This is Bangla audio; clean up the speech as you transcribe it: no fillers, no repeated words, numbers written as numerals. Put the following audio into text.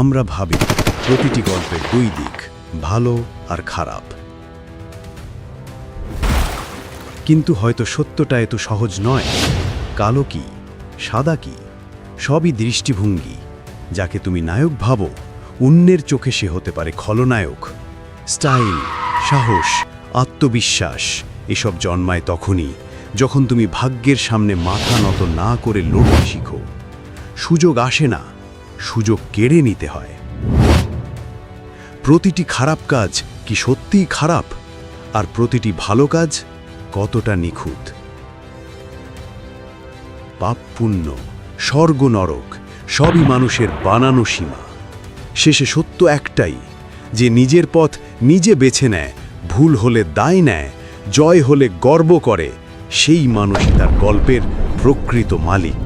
আমরা ভাবি প্রতিটি গল্পের দুই দিক, ভালো আর খারাপ। কিন্তু হয়তো সত্যটা এত সহজ নয়। কালো কি, সাদা কি, সবই দৃষ্টিভঙ্গি। যাকে তুমি নায়ক ভাবো, অন্যের চোখে সে হতে পারে খলনায়ক। স্টাইল, সাহস, আত্মবিশ্বাস এসব জন্মায় তখনই যখন তুমি ভাগ্যের সামনে মাথা নত না করে লড়তে শিখো। সুযোগ আসে না, সুযোগ কেড়ে নিতে হয়। প্রতিটি খারাপ কাজ কি সত্যিই খারাপ, আর প্রতিটি ভালো কাজ কতটা নিখুঁত। পাপ পুণ্য, স্বর্গ নরক সবই মানুষের বানানো সীমা। শেষে সত্য একটাই, যে নিজের পথ নিজে বেছে নেয়, ভুল হলে দায় নেয়, জয় হলে গর্ব করে, সেই মানুষই তার গল্পের প্রকৃত মালিক।